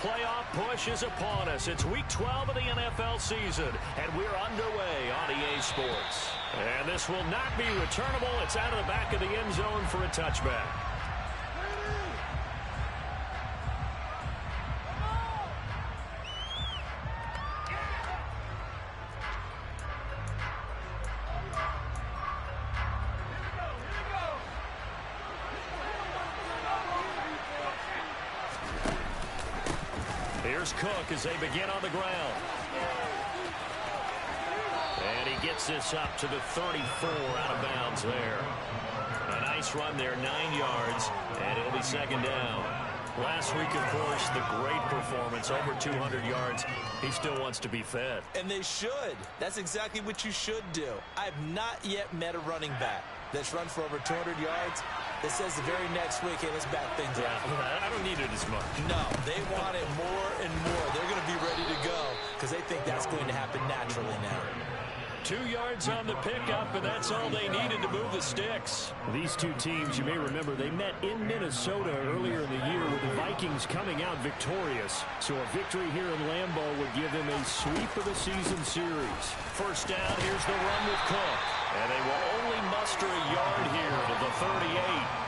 playoff push is upon us. It's Week 12 of the NFL season, and we're underway on EA Sports. And this will not be returnable. It's out of the back of the end zone for a touchback. Here's Cook as they begin on the ground. And he gets this up to the 34 out of bounds there. A nice run there, 9 yards, and it'll be second down. Last week, of course, the great performance, over 200 yards. He still wants to be fed. And they should. That's exactly what you should do. I have not yet met a running back that's run for over 200 yards that says the very next week, hey, let's back things up. I don't need it as much. No, they want it more and more. They're going to be ready to go because they think that's going to happen naturally now. 2 yards on the pickup, and that's all they needed to move the sticks. These two teams, you may remember, they met in Minnesota earlier in the year with the Vikings coming out victorious. So a victory here in Lambeau would give them a sweep of the season series. First down, here's the run with Cook. And they will only muster a yard here to the 38.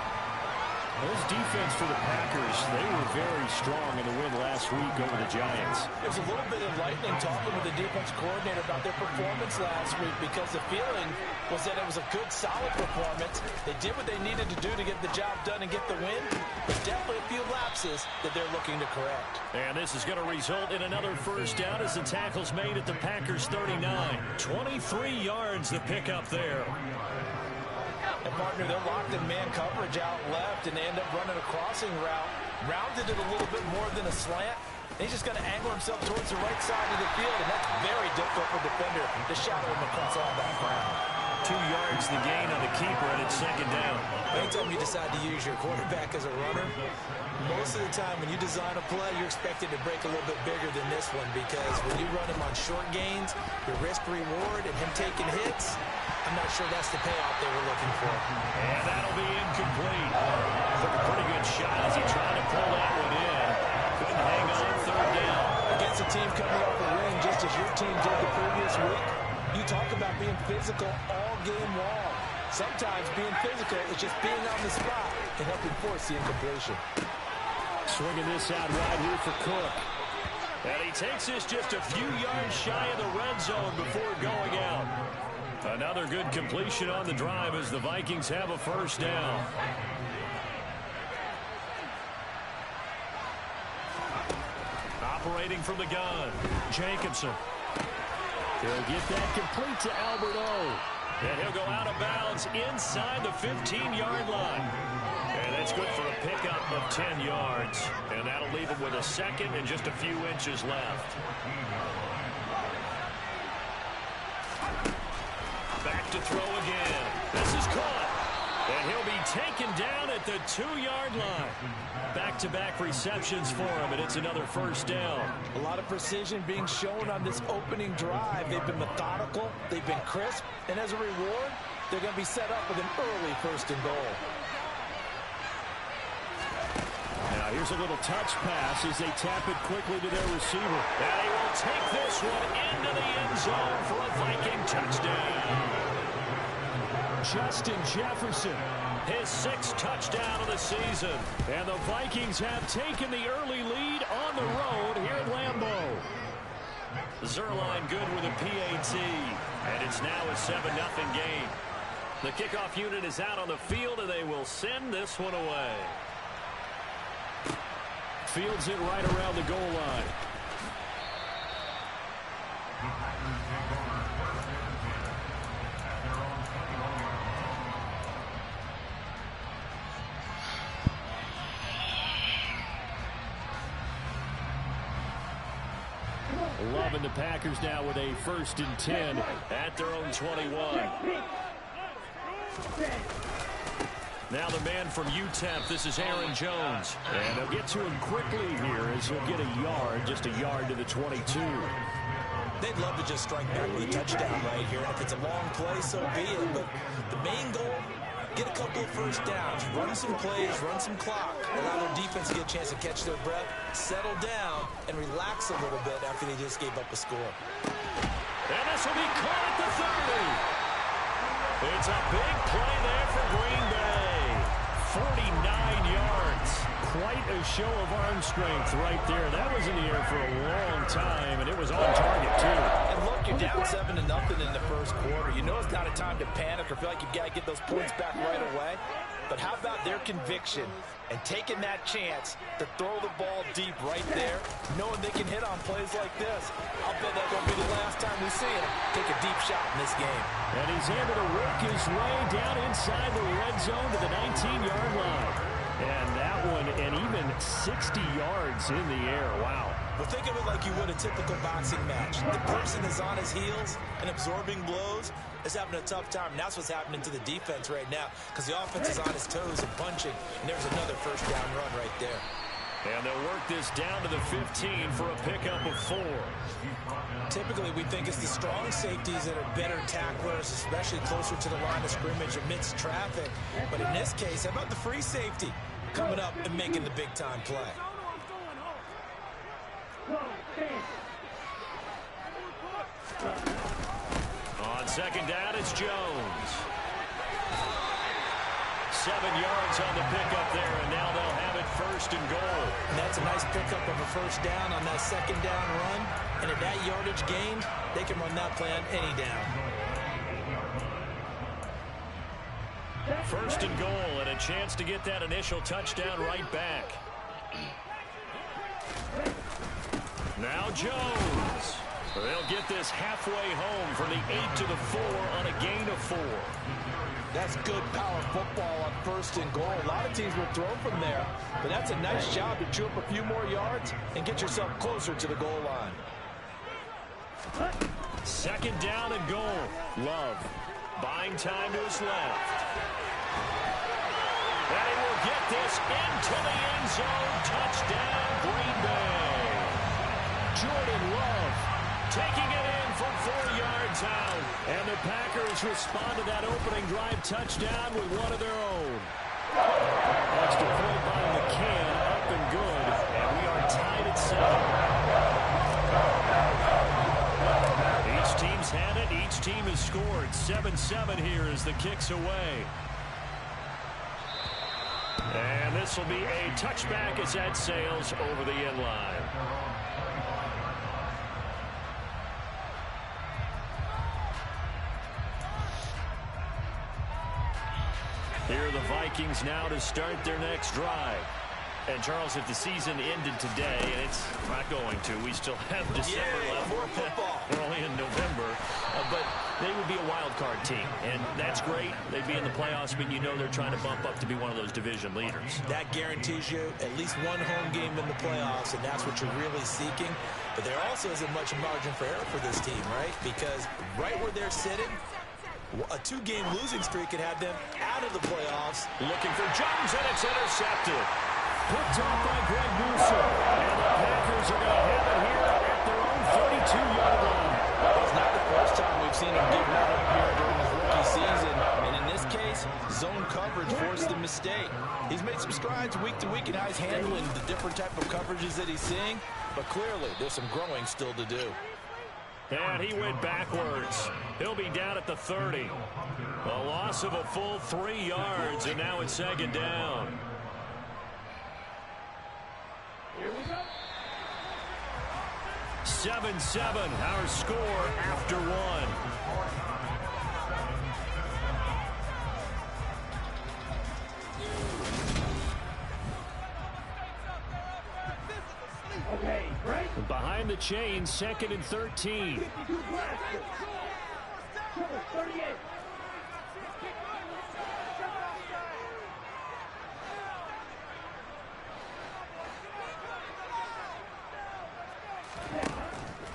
This defense for the Packers, they were very strong in the win last week over the Giants. There's a little bit of lightning talking with the defense coordinator about their performance last week because the feeling was that it was a good, solid performance. They did what they needed to do to get the job done and get the win. But definitely a few lapses that they're looking to correct. And this is going to result in another first down as the tackle's made at the Packers' 39. 23 yards the pickup there. And partner, they're locked in man coverage out left, and they end up running a crossing route. Rounded it a little bit more than a slant. He's just going to angle himself towards the right side of the field, and that's very difficult for a defender to shadow him across all that ground. 2 yards the gain on the keeper, and it's second down. Anytime you decide to use your quarterback as a runner, most of the time when you design a play, you're expected to break a little bit bigger than this one because when you run him on short gains, your risk-reward and him taking hits, I'm not sure that's the payoff they were looking for. And that'll be incomplete. Took a pretty good shot as he tried to pull that one in. Couldn't hang on third down. Against a team coming off the win, just as your team did the previous week, you talk about being physical all game long. Sometimes being physical is just being on the spot and helping force the incompletion. Swinging this out wide here for Cook. And he takes this just a few yards shy of the red zone before going out. Another good completion on the drive as the Vikings have a first down. Operating from the gun, Jacobson. They'll get that complete to Albert O. And he'll go out of bounds inside the 15-yard line. And that's good for a pickup of 10 yards. And that'll leave him with a second and just a few inches left. Back to throw again. This is caught. And he'll be taken down at the 2-yard line. Back-to-back receptions for him, and it's another first down. A lot of precision being shown on this opening drive. They've been methodical. They've been crisp. And as a reward, they're going to be set up with an early first and goal. Now here's a little touch pass as they tap it quickly to their receiver. And he will take this one into the end zone for a Viking touchdown. Justin Jefferson. His 6th touchdown of the season. And the Vikings have taken the early lead on the road here at Lambeau. Zerline good with a PAT. And it's now a 7-0 game. The kickoff unit is out on the field, and they will send this one away. Fields it right around the goal line. Loving the Packers now with a 1st and 10 at their own 21. Now the man from UTEP, this is Aaron Jones. And they'll get to him quickly here as he'll get a yard, just a yard to the 22. They'd love to just strike back with a touchdown right here. And if it's a long play, so be it. But the main goal get a couple of first downs, run some plays, run some clock, allow their defense to get a chance to catch their breath, settle down, and relax a little bit after they just gave up a score. And this will be caught at the 30. It's a big play there for Green Bay. 49 yards. Quite a show of arm strength right there. That was in the air for a long time, and it was on target, too. And look, you're down 7-0 in the first quarter. You know it's not a time to panic or feel like you've got to get those points back right away. But how about their conviction and taking that chance to throw the ball deep right there, knowing they can hit on plays like this? I'll bet that won't be the last time we see him take a deep shot in this game. And he's able to work his way down inside the red zone to the 19-yard line. And that one, and even 60 yards in the air. Wow. Well, think of it like you would a typical boxing match. The person is on his heels and absorbing blows is having a tough time. And that's what's happening to the defense right now because the offense is on his toes and punching. And there's another first down run right there. And they'll work this down to the 15 for a pickup of 4. Typically, we think it's the strong safeties that are better tacklers, especially closer to the line of scrimmage amidst traffic. But in this case, how about the free safety coming up and making the big-time play? On second down, it's Jones. 7 yards on the pickup there, and now they'll have it first and goal. And that's a nice pickup of a first down on that second down run. And at that yardage gain, they can run that play on any down. First and goal, and a chance to get that initial touchdown right back. Now Jones. They'll get this halfway home from the 8 to the 4 on a gain of 4. That's good power football on first and goal. A lot of teams will throw from there, but that's a nice job to chew up a few more yards and get yourself closer to the goal line. Second down and goal. Love buying time to his left. And he will get this into the end zone. Touchdown, Green Bay. Jordan Love taking it in from 4 yards out. And the Packers respond to that opening drive touchdown with one of their own. Extra point by McCann, up and good. And we are tied at 7. Each team's had it. Each team has scored. 7-7 here as the kick's away. And this will be a touchback as that sails over the end line. Here are the Vikings now to start their next drive. And, Charles, if the season ended today, and it's not going to, we still have December left. More football. We're only in November. But they would be a wild card team, and that's great. They'd be in the playoffs, but you know they're trying to bump up to be one of those division leaders. That guarantees you at least one home game in the playoffs, and that's what you're really seeking. But there also isn't much margin for error for this team, right? Because right where they're sitting, a 2-game losing streak could have them out of the playoffs. Looking for Jones, and it's intercepted. Picked off by Greg Newsome. And the Packers are going to have it here at their own 32-yard line. It's not the first time we've seen him give one up here during his rookie season. And in this case, zone coverage forced the mistake. He's made some strides week to week in how he's handling the different type of coverages that he's seeing. But clearly, there's some growing still to do. And he went backwards. He'll be down at the 30. A loss of a full 3 yards, and now it's second down. Here we go. 7-7, our score after 1. Okay, right. Behind the chain, second and 13. 38.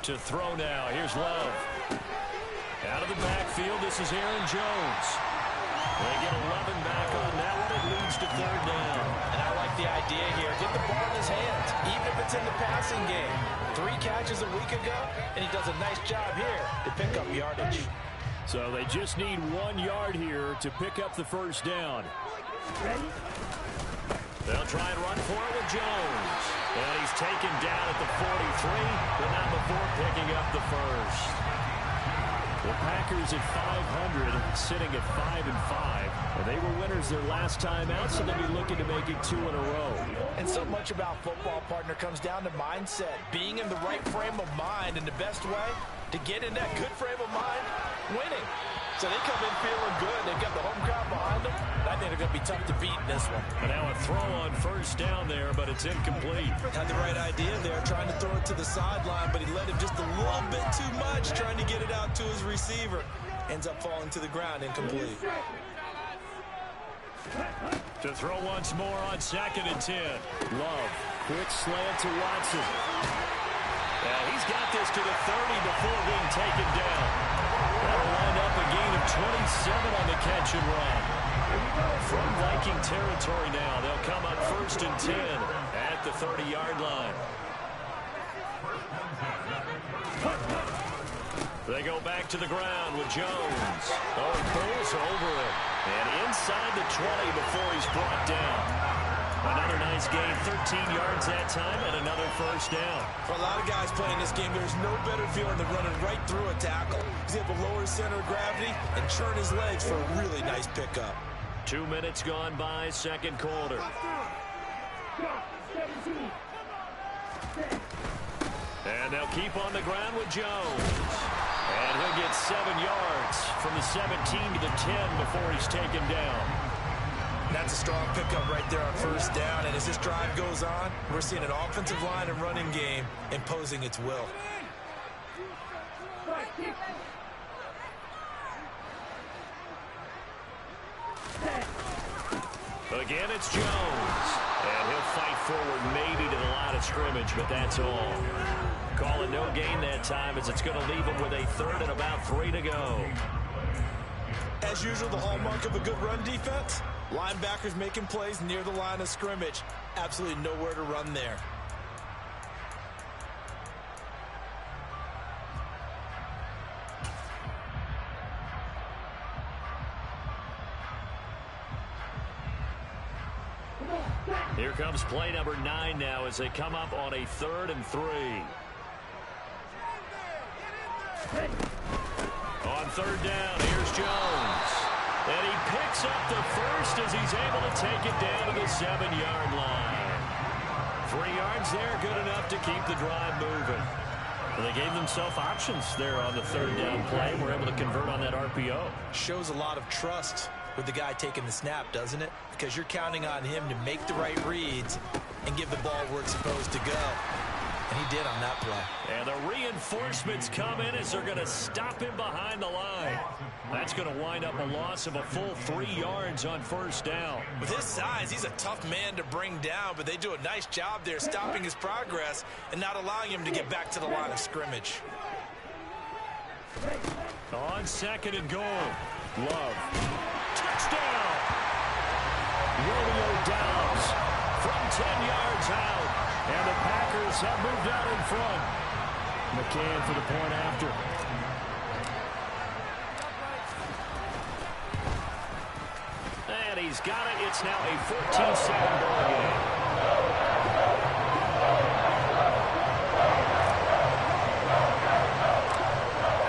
To throw now. Here's Love. Out of the backfield, this is Aaron Jones. They get 11 back on that one. It leads to third down. And I like the idea here. Get the ball in his hands, even if it's in the passing game. 3 catches a week ago, and he does a nice job here to pick up yardage. So they just need 1 yard here to pick up the first down. They'll try and run for it with Jones. And he's taken down at the 43, but not before picking up the first. The Packers at 500, sitting at 5-5. And they were winners their last time out, so they'll be looking to make it 2 in a row. And so much about football, partner, comes down to mindset. Being in the right frame of mind, and the best way to get in that good frame of mind, winning. So they come in feeling good. They've got the home crowd behind them. I think they're going to be tough to beat in this one. And now a throw on first down there, but it's incomplete. Had the right idea there, trying to throw it to the sideline, but he let him just a little bit too much, trying to get it out to his receiver. Ends up falling to the ground, incomplete. To throw once more on 2nd and 10. Love, quick slant to Watson. Yeah, he's got this to the 30 before being taken down. That'll wind up a gain of 27 on the catch and run. From Viking territory now, they'll come up 1st and 10 at the 30-yard line. They go back to the ground with Jones. Oh, he pulls over it. And inside the 20 before he's brought down. Another nice gain, 13 yards that time, and another first down. For a lot of guys playing this game, there's no better feeling than running right through a tackle. He's able to lower his center of gravity and churn his legs for a really nice pickup. 2 minutes gone by, 2nd quarter. And they'll keep on the ground with Jones. And he'll get 7 yards from the 17 to the 10 before he's taken down. That's a strong pickup right there on first down. And as this drive goes on, we're seeing an offensive line and running game imposing its will. Again, it's Jones. And he'll fight forward maybe to the line of scrimmage, but that's all. Call it no gain that time as it's going to leave him with a 3rd and about 3 to go. As usual, the hallmark of a good run defense, linebackers making plays near the line of scrimmage. Absolutely nowhere to run there. Here comes play number 9 now as they come up on a 3rd and 3. On 3rd down, here's Jones. And he picks up the first as he's able to take it down to the 7-yard line. 3 yards there, good enough to keep the drive moving. Well, they gave themselves options there on the 3rd down play. We're able to convert on that RPO. Shows a lot of trust with the guy taking the snap, doesn't it? Because you're counting on him to make the right reads and give the ball where it's supposed to go. And he did on that play. And the reinforcements come in as they're going to stop him behind the line. That's going to wind up a loss of a full 3 yards on first down. With his size, he's a tough man to bring down, but they do a nice job there stopping his progress and not allowing him to get back to the line of scrimmage. On 2nd and goal, Love. Touchdown! Romeo Doubs from 10 yards out. And the Packers have moved out in front. McCann for the point after. And he's got it. It's now a 14-7 ball game.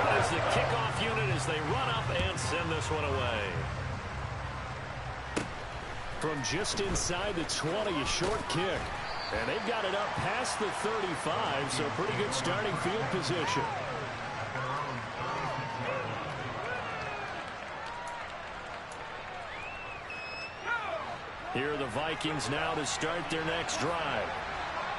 That is the kickoff unit as they run up and send this one away. From just inside the 20, a short kick. And they've got it up past the 35, so pretty good starting field position. Here are the Vikings now to start their next drive.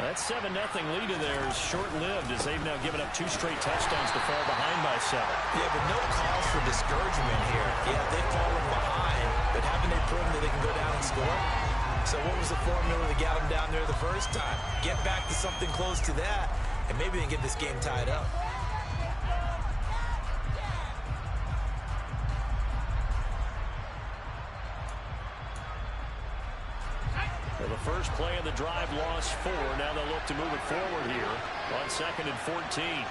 That 7-0 lead of theirs short-lived as they've now given up 2 straight touchdowns to fall behind by 7. Yeah, but no cause for discouragement here. Yeah, they've fallen behind, but haven't they proven that they can go down and score? So what was the formula that got them down there the first time? Get back to something close to that, and maybe they can get this game tied up. Well, the first play of the drive lost 4. Now they'll look to move it forward here on 2nd and 14.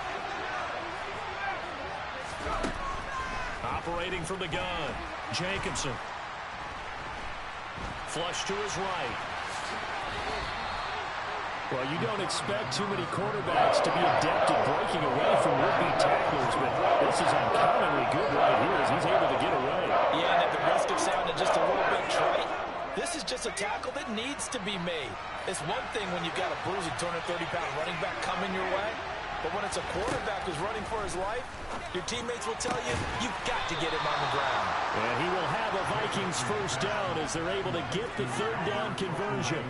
Operating from the gun, Jacobson. Flush to his right. Well, you don't expect too many quarterbacks to be adept at breaking away from would-be tacklers, but this is uncommonly good right here as he's able to get away. Yeah, and at the risk of sounding just a little bit trite, this is just a tackle that needs to be made. It's one thing when you've got a bruising 230-pound running back coming your way, but when it's a quarterback who's running for his life, your teammates will tell you, you've got to get him on the ground. And he will have a Vikings first down as they're able to get the third down conversion.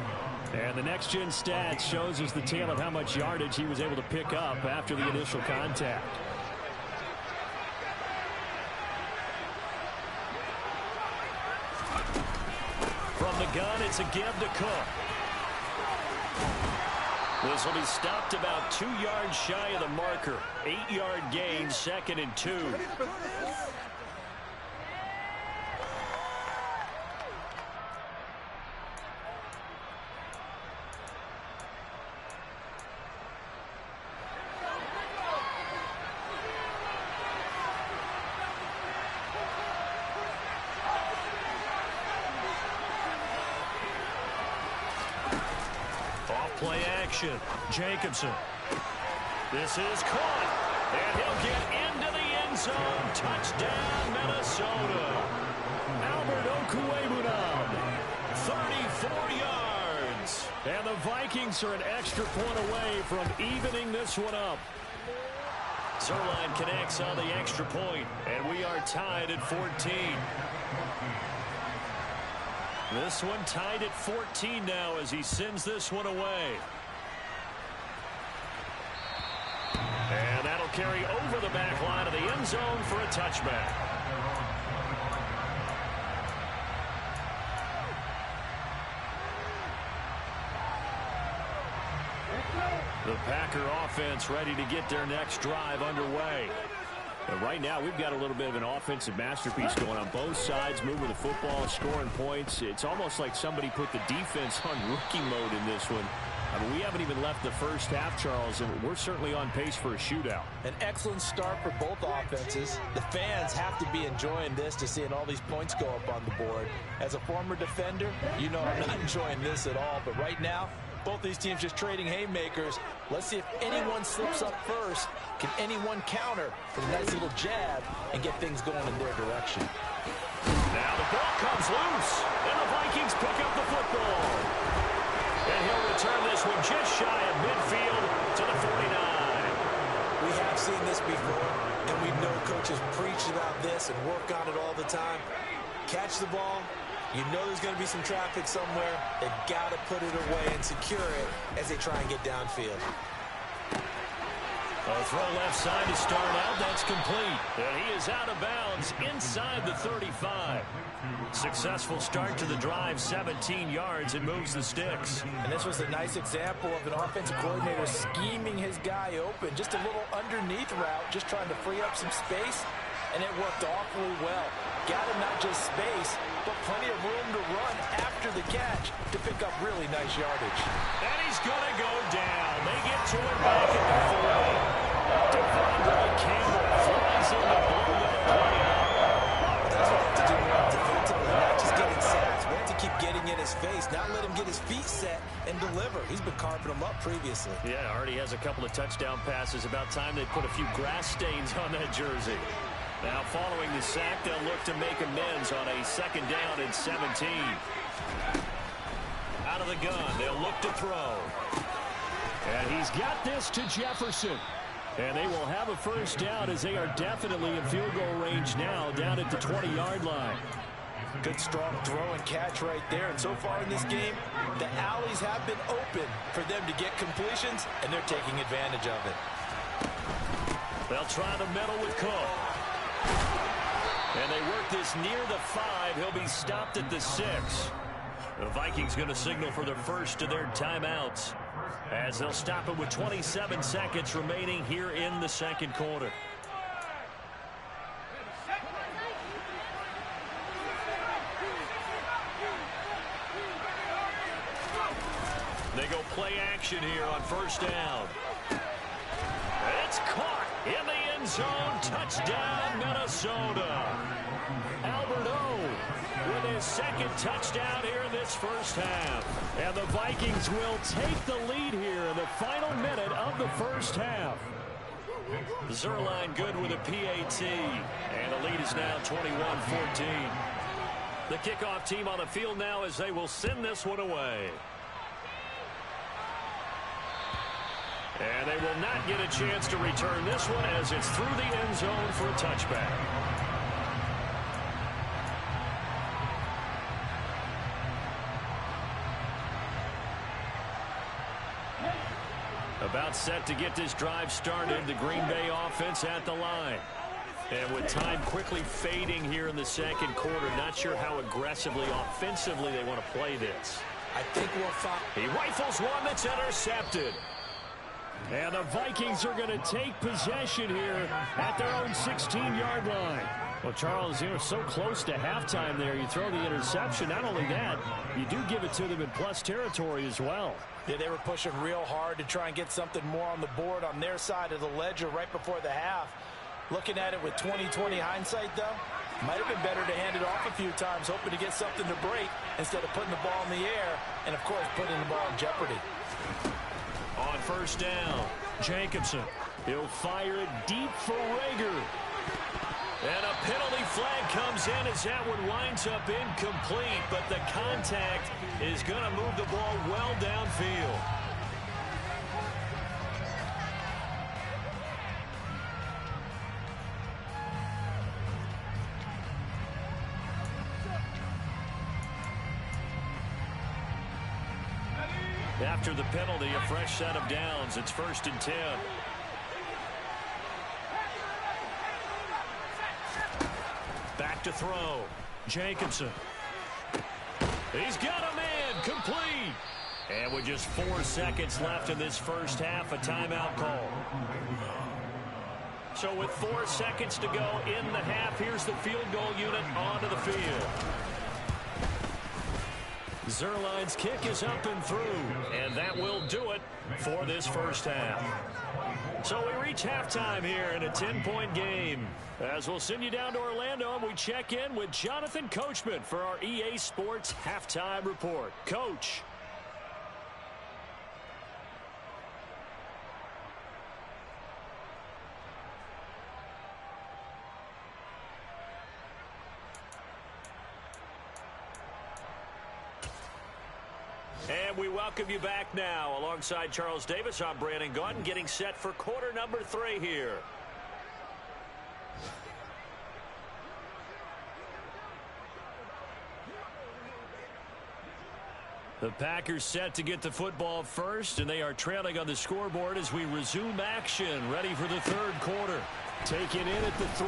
And the next-gen stats shows us the tale of how much yardage he was able to pick up after the initial contact. From the gun, it's a give to Cook. This will be stopped about 2 yards shy of the marker. 8-yard gain, 2nd and 2. Play action. Jacobson. This is caught. And he'll get into the end zone. Touchdown, Minnesota. Albert Okwuegbunam. 34 yards. And the Vikings are an extra point away from evening this one up. Zerline connects on the extra point, and we are tied at 14. This one tied at 14 now as he sends this one away. And that'll carry over the back line of the end zone for a touchback. The Packer offense ready to get their next drive underway. And right now, we've got a little bit of an offensive masterpiece going on both sides, moving the football, scoring points. It's almost like somebody put the defense on rookie mode in this one. I mean, we haven't even left the first half, Charles, and we're certainly on pace for a shootout. An excellent start for both offenses. The fans have to be enjoying this to seeing all these points go up on the board. As a former defender, you know I'm not enjoying this at all, but right now, both these teams just trading haymakers. Let's see if anyone slips up first. Can anyone counter for a nice little jab and get things going in their direction? Now the ball comes loose, and the Vikings pick up the football. And he'll return this one just shy of midfield to the 49. We have seen this before, and we know coaches preach about this and work on it all the time. Catch the ball. You know there's going to be some traffic somewhere. They've got to put it away and secure it as they try and get downfield. A throw left side to start out. That's complete. And he is out of bounds inside the 35. Successful start to the drive, 17 yards, and moves the sticks. And this was a nice example of an offensive coordinator scheming his guy open. Just a little underneath route, just trying to free up some space, and it worked awfully well. Got him not just space, but plenty of room to run after the catch to pick up really nice yardage. And he's going to go down. They get to him back at the 40. Devondre Campbell flies in the blue with a play out. That's what they have to do more defensively, not just getting sacks. We have to keep getting in his face, not let him get his feet set and deliver. He's been carving them up previously. Yeah, already has a couple of touchdown passes. About time they put a few grass stains on that jersey. Now following the sack, they'll look to make amends on a 2nd down and 17. Out of the gun, they'll look to throw. And he's got this to Jefferson. And they will have a first down as they are definitely in field goal range now down at the 20-yard line. Good strong throw and catch right there. And so far in this game, the alleys have been open for them to get completions, and they're taking advantage of it. They'll try the middle with Cook. And they work this near the 5. He'll be stopped at the 6. The Vikings going to signal for their first of their timeouts as they'll stop it with 27 seconds remaining here in the 2nd quarter. They go play action here on 1st down. And it's caught in the end end zone. Touchdown, Minnesota. Albert O with his second touchdown here in this first half. And the Vikings will take the lead here in the final minute of the first half. Zerline good with a PAT. And the lead is now 21-14. The kickoff team on the field now as they will send this one away. And they will not get a chance to return this one as it's through the end zone for a touchback. About set to get this drive started, the Green Bay offense at the line. And with time quickly fading here in the second quarter, not sure how aggressively, offensively they want to play this. I think we'll find. He rifles one that's intercepted. And the Vikings are going to take possession here at their own 16-yard line. Well, Charles, so close to halftime there. You throw the interception. Not only that, you do give it to them in plus territory as well. Yeah, they were pushing real hard to try and get something more on the board on their side of the ledger right before the half. Looking at it with 20/20 hindsight, though, might have been better to hand it off a few times, hoping to get something to break instead of putting the ball in the air and, of course, putting the ball in jeopardy. On first down, Jacobson. He'll fire it deep for Rager. And a penalty flag comes in as that one winds up incomplete, but the contact is going to move the ball well downfield. After the penalty, a fresh set of downs. It's 1st and 10. Back to throw. Jacobson. He's got a man. Complete. And with just 4 seconds left in this first half, a timeout call. So with 4 seconds to go in the half, here's the field goal unit onto the field. Zerline's kick is up and through, and that will do it for this first half. So we reach halftime here in a 10-point game. As we'll send you down to Orlando, and we check in with Jonathan Coachman for our EA Sports Halftime Report. Coach. And we welcome you back now. Alongside Charles Davis, I'm Brandon Gaudin, getting set for quarter number 3 here. The Packers set to get the football first, and they are trailing on the scoreboard as we resume action, ready for the third quarter. Taken in at the 3.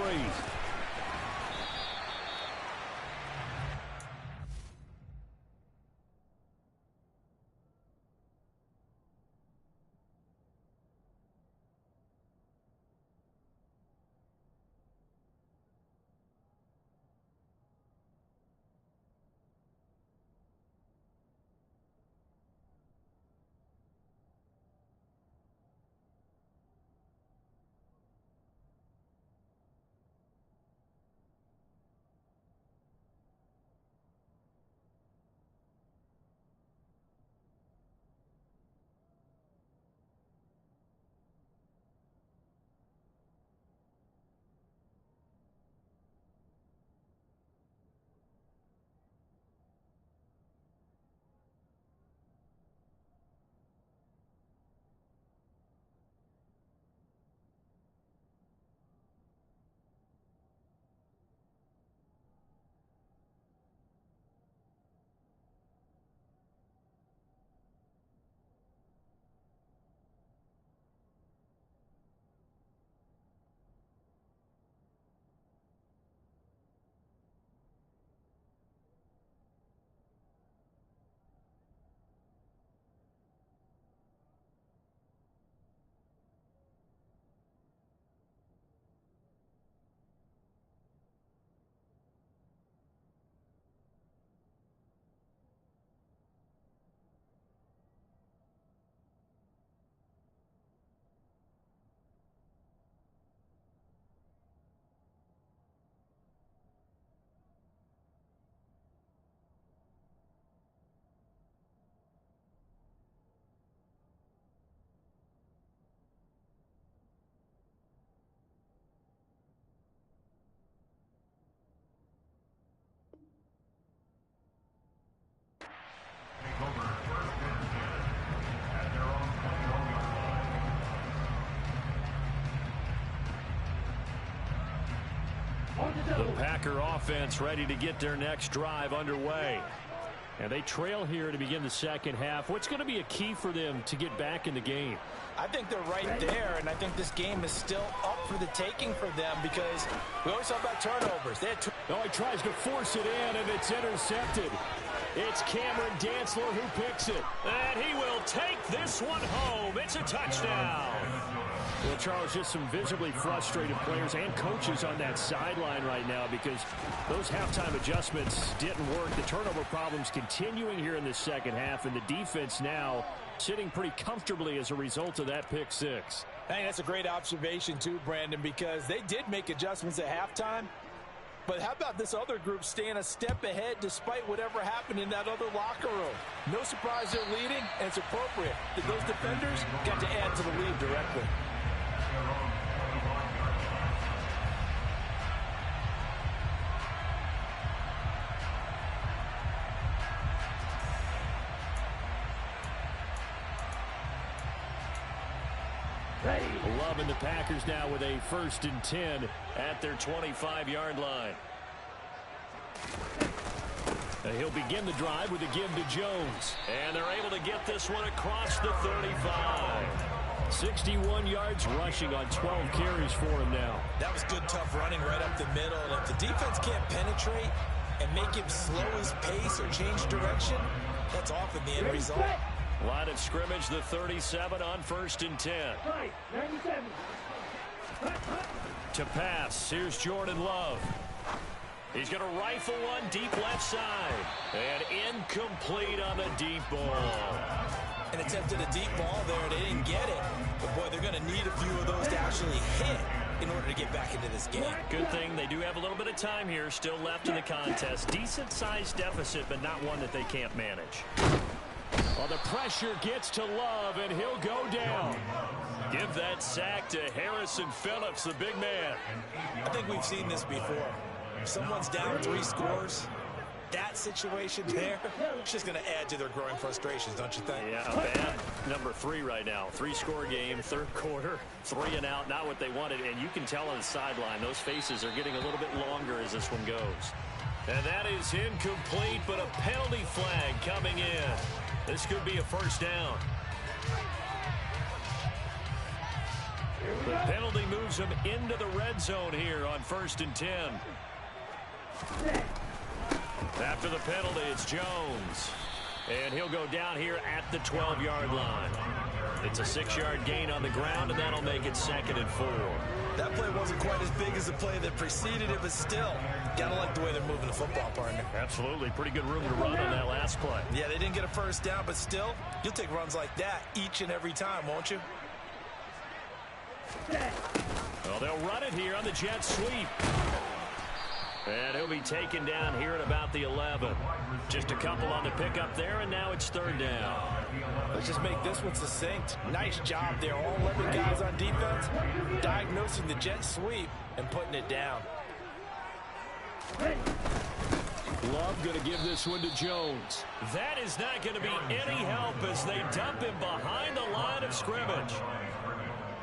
The Packer offense ready to get their next drive underway. And they trail here to begin the second half. What's going to be a key for them to get back in the game? I think they're right there, and I think this game is still up for the taking for them because we always talk about turnovers. They had two. Oh, he tries to force it in, and it's intercepted. It's Cameron Dantzler who picks it. And he will take this one home. It's a touchdown. Well, Charles, just some visibly frustrated players and coaches on that sideline right now because those halftime adjustments didn't work. The turnover problems continuing here in the second half, and the defense now sitting pretty comfortably as a result of that pick six. I think that's a great observation too, Brandon, because they did make adjustments at halftime. But how about this other group staying a step ahead despite whatever happened in that other locker room? No surprise they're leading, and it's appropriate that those defenders got to add to the lead directly. Loving the Packers now with a 1st and 10 at their 25-yard line. He'll begin the drive with a give to Jones. And they're able to get this one across the 35. 61 yards rushing on 12 carries for him now. That was good, tough running right up the middle. And if the defense can't penetrate and make him slow his pace or change direction, that's often the end result. Line of scrimmage, the 37 on 1st and 10. To pass, here's Jordan Love. He's going to rifle one deep left side. And incomplete on the deep ball. And attempted a deep ball there. They didn't get it. But, boy, they're going to need a few of those to actually hit in order to get back into this game. Good thing they do have a little bit of time here still left in the contest. Decent-sized deficit, but not one that they can't manage. Well, the pressure gets to Love, and he'll go down. Give that sack to Harrison Phillips, the big man. I think we've seen this before. If someone's down 3 scores, that situation there, it's just going to add to their growing frustrations, don't you think? Yeah, a bad number 3 right now. 3-score game, 3rd quarter, 3 and out, not what they wanted. And you can tell on the sideline, those faces are getting a little bit longer as this one goes. And that is incomplete, but a penalty flag coming in. This could be a 1st down. The penalty moves him into the red zone here on 1st and 10. After the penalty, it's Jones. And he'll go down here at the 12-yard line. It's a 6-yard gain on the ground, and that'll make it 2nd and 4. That play wasn't quite as big as the play that preceded it, but still, gotta like the way they're moving the football, partner. Absolutely. Pretty good room to run on that last play. Yeah, they didn't get a 1st down, but still, you'll take runs like that each and every time, won't you? Well, they'll run it here on the jet sweep. And he'll be taken down here at about the 11. Just a couple on the pickup there, and now it's 3rd down. Let's just make this one succinct. Nice job there. All 11 guys on defense diagnosing the jet sweep and putting it down. Love going to give this one to Jones. That is not going to be any help as they dump him behind the line of scrimmage.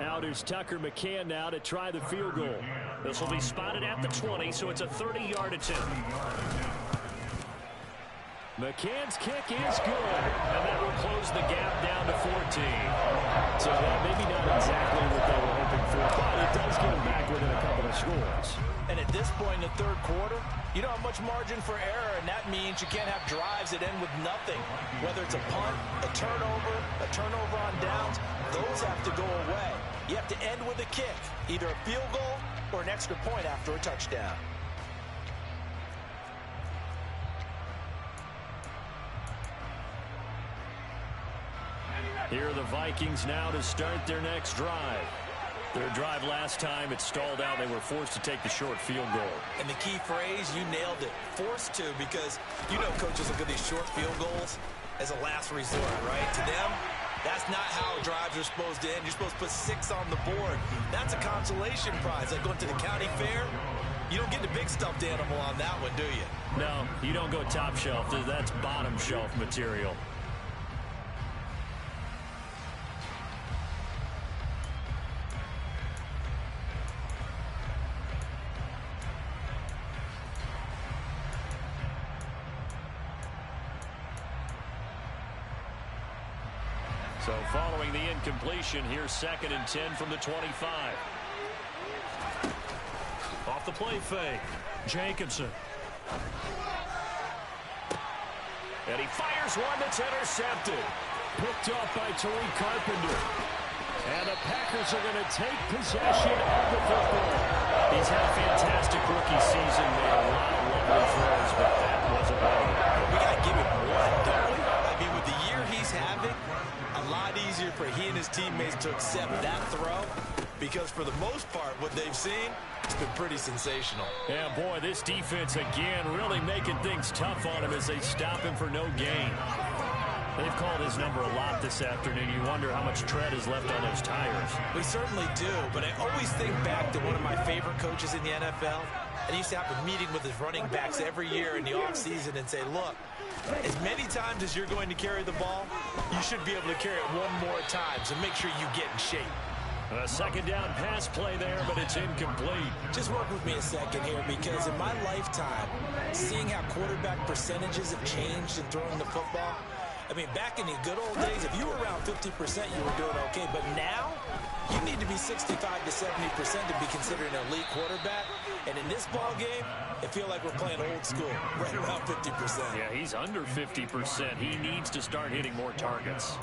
Out is Tucker McCann now to try the field goal. This will be spotted at the 20, so it's a 30-yard attempt. McCann's kick is good, and that will close the gap down to 14. So maybe not exactly what they were hoping for, but it does get them back within a couple of scores. And at this point in the 3rd quarter, you don't have much margin for error, and that means you can't have drives that end with nothing. Whether it's a punt, a turnover on downs, those have to go away. You have to end with a kick, either a field goal or an extra point after a touchdown. Here are the Vikings now to start their next drive. Their drive last time, it stalled out. They were forced to take the short field goal. And the key phrase, you nailed it, forced to, because you know coaches look at these short field goals as a last resort, right? To them, that's not how drives are supposed to end. You're supposed to put 6 on the board. That's a consolation prize. Like going to the county fair, you don't get the big stuffed animal on that one, do you? No, you don't go top shelf. That's bottom shelf material. So following the incompletion, here's 2nd and 10 from the 25. Off the play fake, Jacobson. And he fires one that's intercepted. Picked off by Tariq Carpenter. And the Packers are going to take possession of the football. He's had a fantastic rookie season, made a lot of lovely throws, but that wasn't one of them. We got to give him one, don't we? I mean, with the year he's having, a lot easier for he and his teammates to accept that throw, because for the most part, what they've seen, it's been pretty sensational. Yeah, boy, this defense again really making things tough on him as they stop him for no gain. They've called his number a lot this afternoon. You wonder how much tread is left on those tires. We certainly do, but I always think back to one of my favorite coaches in the NFL, and he used to have a meeting with his running backs every year in the offseason and say, look, as many times as you're going to carry the ball, you should be able to carry it one more time, so make sure you get in shape. A 2nd down pass play there, but it's incomplete. Just work with me a second here, because in my lifetime, seeing how quarterback percentages have changed in throwing the football, I mean, back in the good old days, if you were around 50%, you were doing okay. But now, you need to be 65 to 70% to be considered an elite quarterback. And in this ball game, I feel like we're playing old school, right around 50%. Yeah, he's under 50%. He needs to start hitting more targets.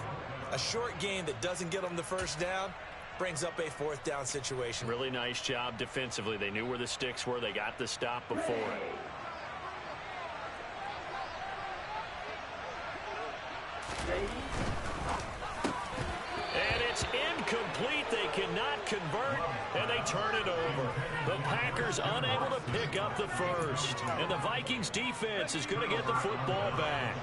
A short game that doesn't get him the first down brings up a 4th down situation. Really nice job defensively. They knew where the sticks were. They got the stop before it. And it's incomplete. They cannot convert, and they turn it over. The Packers unable to pick up the first. And the Vikings defense is going to get the football back.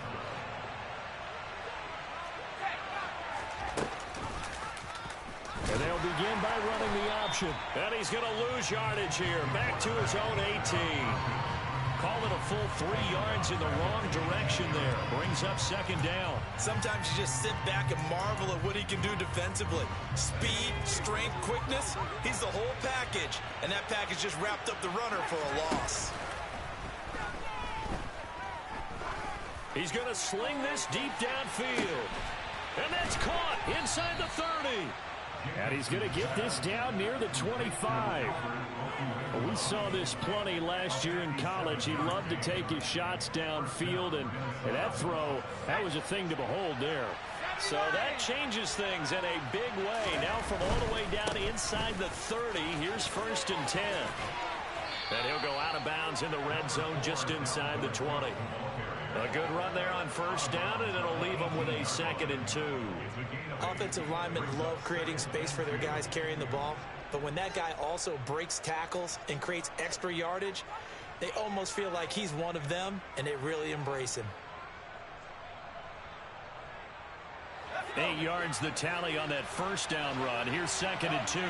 And they'll begin by running the option. And he's going to lose yardage here. Back to his own 18. Call it a full 3 yards in the wrong direction there. Brings up 2nd down. Sometimes you just sit back and marvel at what he can do defensively. Speed, strength, quickness, he's the whole package. And that package just wrapped up the runner for a loss. He's going to sling this deep downfield. And that's caught inside the 30. And he's going to get this down near the 25. Well, we saw this plenty last year in college. He loved to take his shots downfield, and that throw, that was a thing to behold there. So that changes things in a big way. Now from all the way down inside the 30, here's 1st and 10. And he'll go out of bounds in the red zone just inside the 20. A good run there on 1st down, and it'll leave them with a 2nd and 2. Offensive linemen love creating space for their guys carrying the ball, but when that guy also breaks tackles and creates extra yardage, they almost feel like he's one of them, and they really embrace him. 8 yards the tally on that 1st down run. Here's 2nd and 2.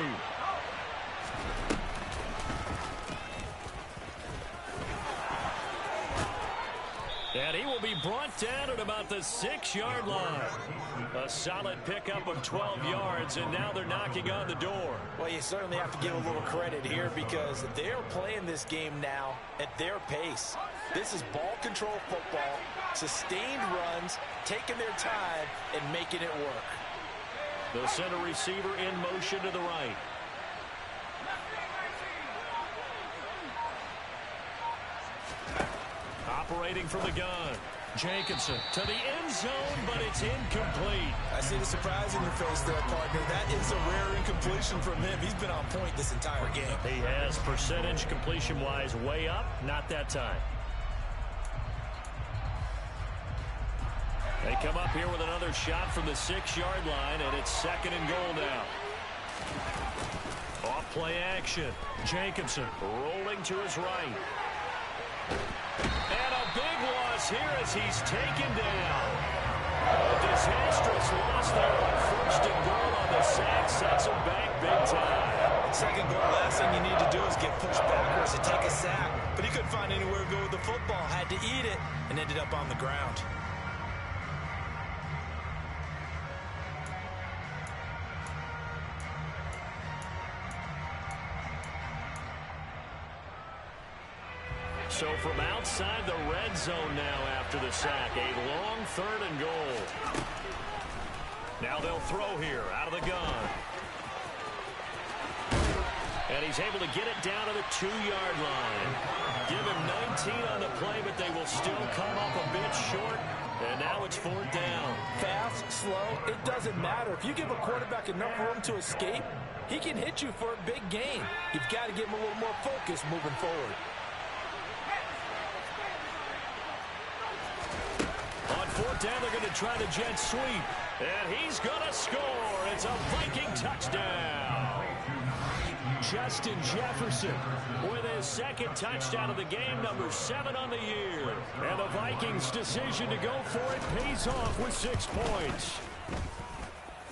And he will be brought down at about the 6-yard line. A solid pickup of 12 yards, and now they're knocking on the door. Well, you certainly have to give a little credit here, because they're playing this game now at their pace. This is ball control football, sustained runs, taking their time, and making it work. The center receiver in motion to the right. Operating from the gun. Jacobson to the end zone, but it's incomplete. I see the surprise in your face there, partner. That is a rare incompletion from him. He's been on point this entire game. He has, percentage completion-wise way up, not that time. They come up here with another shot from the 6-yard line, and it's 2nd and goal now. Off play action. Jacobson rolling to his right. And a big loss here as he's taken down. A disastrous loss there on 1st and goal on the sack. Sets him back big time. 2nd goal, last thing you need to do is get pushed backwards and take a sack. But he couldn't find anywhere to go with the football. Had to eat it and ended up on the ground. So from outside the red zone now after the sack, a long 3rd and goal. Now they'll throw here out of the gun. And he's able to get it down to the 2-yard line. Give him 19 on the play, but they will still come up a bit short. And now it's 4th down. Fast, slow, it doesn't matter. If you give a quarterback enough room to escape, he can hit you for a big gain. You've got to give him a little more focus moving forward. On 4th down, they're going to try the jet sweep. And he's going to score. It's a Viking touchdown. Justin Jefferson with his 2nd touchdown of the game, number 7 on the year. And the Vikings' decision to go for it pays off with 6 points.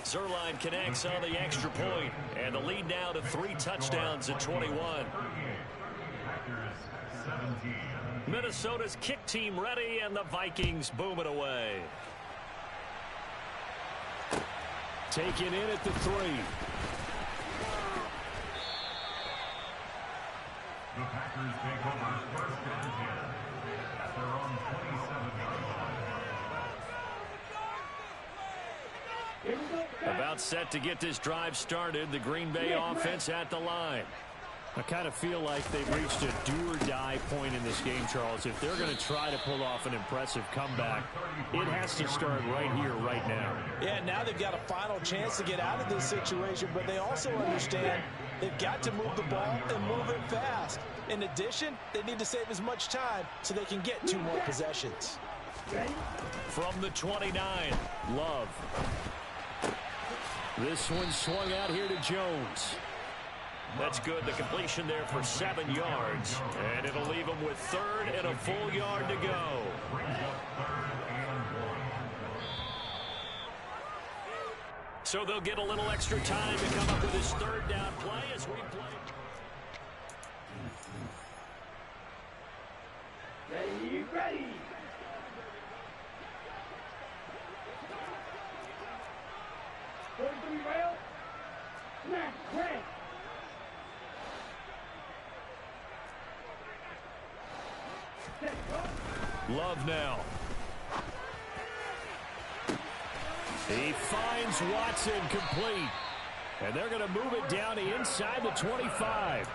Zerline connects on the extra point, and the lead now to 3 touchdowns at 21. Minnesota's kick team ready, and the Vikings boom it away. Taken in at the 3. The Packers take over 1st and 10 at their own 27-yard line. About set to get this drive started. The Green Bay offense at the line. I kind of feel like they've reached a do-or-die point in this game, Charles. If they're going to try to pull off an impressive comeback, it has to start right here, right now. Yeah, now they've got a final chance to get out of this situation, but they also understand they've got to move the ball and move it fast. In addition, they need to save as much time so they can get 2 more possessions. From the 29, Love. This one swung out here to Jones. that's good. The completion there for 7 yards, and it'll leave them with 3rd and a full yard to go. So they'll get a little extra time to come up with this 3rd down play as we play. Ready. Love now. He finds Watson complete. And they're going to move it down to inside the 25.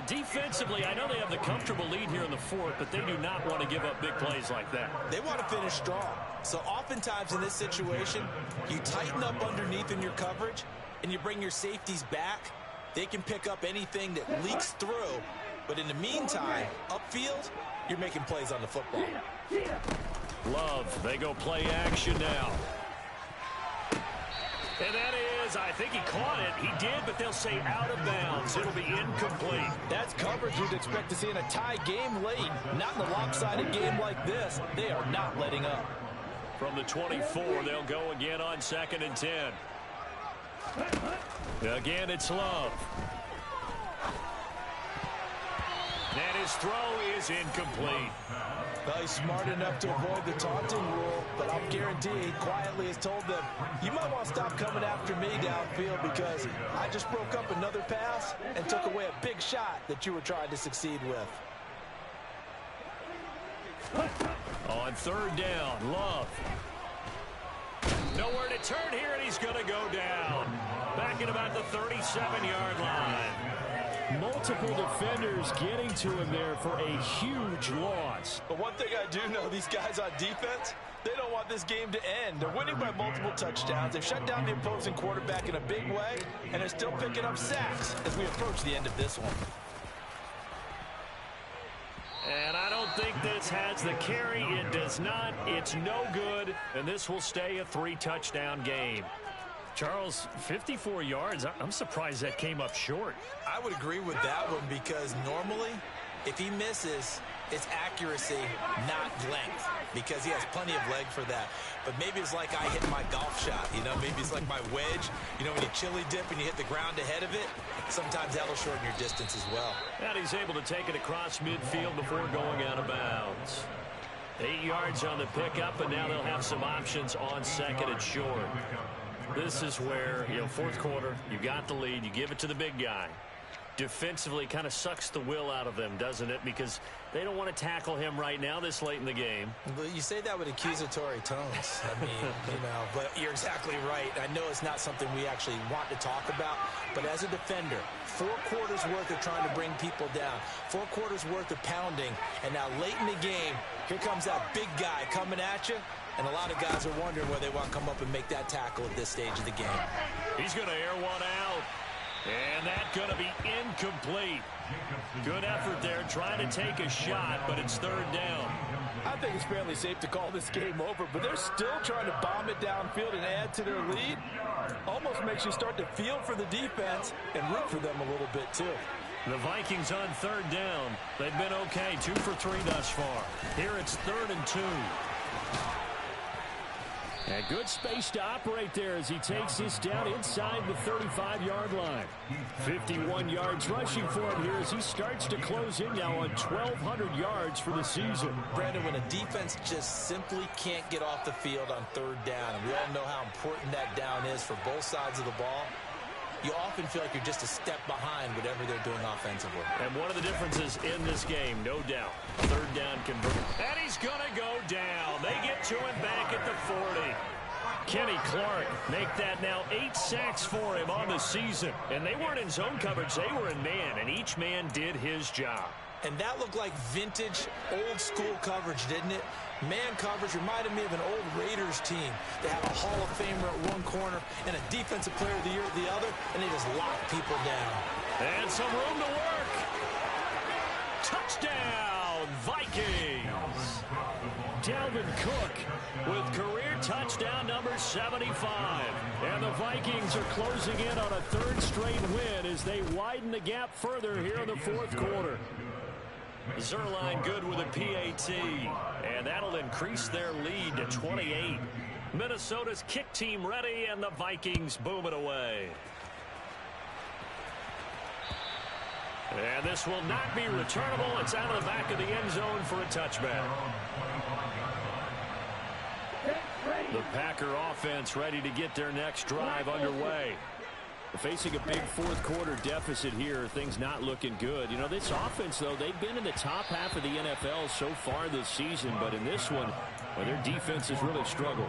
Defensively, I know they have the comfortable lead here in the 4th, but they do not want to give up big plays like that. They want to finish strong. So oftentimes in this situation, you tighten up underneath in your coverage, and you bring your safeties back. They can pick up anything that leaks through. But in the meantime, upfield, you're making plays on the football. Love, they go play action now. And that is, I think he caught it. He did, but they'll say out of bounds. It'll be incomplete. That's coverage you'd expect to see in a tie game late. Not in a lopsided game like this. They are not letting up. From the 24, they'll go again on 2nd and 10. Again, it's Love. And his throw is incomplete. Well, he's smart enough to avoid the taunting rule, but I'll guarantee he quietly has told them, you might want to stop coming after me downfield because I just broke up another pass and took away a big shot that you were trying to succeed with. On 3rd down, Love. Nowhere to turn here, and he's going to go down. Back at about the 37-yard line. Multiple defenders getting to him there for a huge loss. But one thing I do know, these guys on defense, they don't want this game to end. They're winning by multiple touchdowns. They've shut down the opposing quarterback in a big way, and they're still picking up sacks as we approach the end of this one. And I don't think this has the carry. It does not. It's no good, and this will stay a 3-touchdown game. Charles, 54 yards. I'm surprised that came up short. I would agree with that one because normally, if he misses, it's accuracy, not length, because he has plenty of leg for that. But maybe it's like I hit my golf shot, you know, maybe it's like my wedge. You know, when you chili dip and you hit the ground ahead of it, sometimes that'll shorten your distance as well. And he's able to take it across midfield before going out of bounds. 8 yards on the pickup, and now they'll have some options on 2nd and short. This is where, 4th quarter, you got the lead, you give it to the big guy. defensively kind of sucks the will out of them, doesn't it? Because they don't want to tackle him right now this late in the game. But you say that with accusatory tones. I mean, but you're exactly right. I know it's not something we actually want to talk about, but as a defender, 4 quarters worth of trying to bring people down, 4 quarters worth of pounding, and now late in the game, here comes that big guy coming at you, and a lot of guys are wondering whether they want to come up and make that tackle at this stage of the game. He's going to air one out. And that's going to be incomplete. Good effort there trying to take a shot, but it's 3rd down. I think it's fairly safe to call this game over, but they're still trying to bomb it downfield and add to their lead. Almost makes you start to feel for the defense and root for them a little bit too. The Vikings on 3rd down. They've been okay, 2 for 3 thus far. Here it's 3rd and 2. And good space to operate there as he takes this down inside the 35-yard line. 51 yards rushing for him here as he starts to close in now on 1,200 yards for the season. Brandon, when a defense just simply can't get off the field on 3rd down, and we all know how important that down is for both sides of the ball, you often feel like you're just a step behind whatever they're doing offensively. And one of the differences in this game, no doubt, 3rd down conversion. And he's going to go down. They get to him back at the 40. Kenny Clark make that now 8 sacks for him on the season. And they weren't in zone coverage. They were in man, and each man did his job. And that looked like vintage, old-school coverage, didn't it? Man coverage reminded me of an old Raiders team. They had a Hall of Famer at one corner and a Defensive Player of the Year at the other, and they just locked people down. And some room to work. Touchdown, Vikings. Dalvin Cook with career touchdown number 75. And the Vikings are closing in on a 3rd straight win as they widen the gap further here in the 4th quarter. Zerline good with a PAT, and that'll increase their lead to 28. Minnesota's kick team ready, and the Vikings boom it away. And this will not be returnable. It's out of the back of the end zone for a touchback. The Packer offense ready to get their next drive underway. Facing a big 4th quarter deficit here, things not looking good. You know, this offense, though, they've been in the top half of the NFL so far this season, but in this one, well, their defense has really struggled.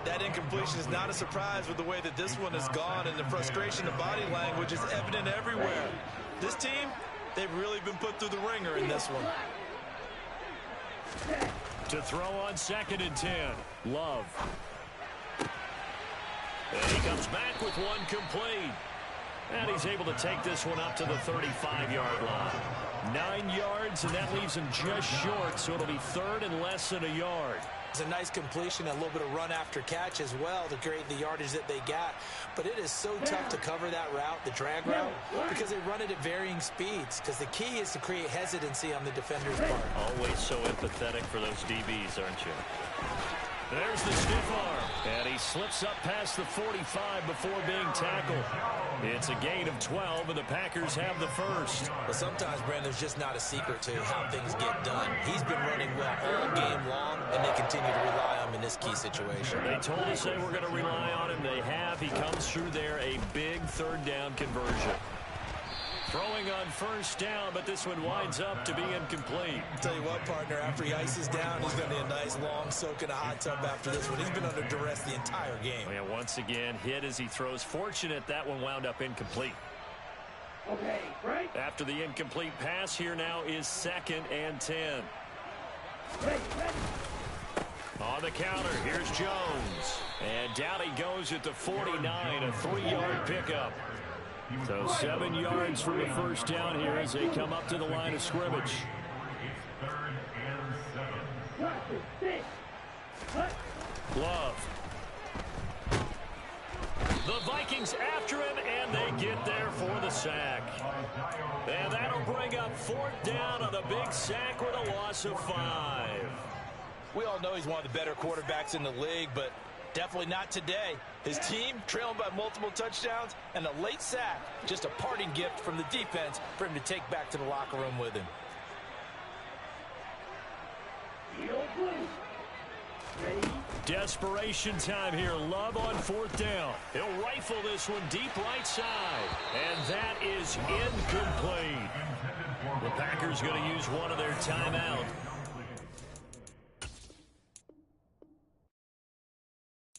That incompletion is not a surprise with the way that this one has gone, and the frustration of body language is evident everywhere. This team, they've really been put through the ringer in this one. To throw on 2nd and 10, Love. And he comes back with one complete. And he's able to take this one up to the 35-yard line. 9 yards, and that leaves him just short, so it'll be 3rd and less than a yard. It's a nice completion, a little bit of run after catch as well to create the yardage that they got. But it is so tough to cover that route, the drag route, because they run it at varying speeds. Because the key is to create hesitancy on the defender's part. Always so empathetic for those DBs, aren't you? There's the stiff arm, and he slips up past the 45 before being tackled. It's a gain of 12, and the Packers have the first. But sometimes, Brandon, there's just not a secret to how things get done. He's been running well all game long, and they continue to rely on him in this key situation. They told us they were going to rely on him. They have. He comes through there, a big 3rd down conversion. Throwing on 1st down, but this one winds up to be incomplete. I'll tell you what, partner, after he ices down, he's going to need a nice long soak in a hot tub after this one. He's been under duress the entire game. Yeah, once again, hit as he throws. Fortunate that one wound up incomplete. Okay, break. After the incomplete pass, here now is 2nd and 10. Ready. On the counter, here's Jones. And down he goes at the 49, a 3-yard pickup. So 7 yards from the 1st down here as they come up to the line of scrimmage. Love. The Vikings after him, and they get there for the sack. And that'll bring up 4th down on a big sack with a loss of 5. We all know he's one of the better quarterbacks in the league, but definitely not today. His team trailing by multiple touchdowns, and a late sack, just a parting gift from the defense for him to take back to the locker room with him. Field blue. Ready. Desperation time here. Love on 4th down. He'll rifle this one deep right side. And that is incomplete. The Packers going to use one of their timeouts.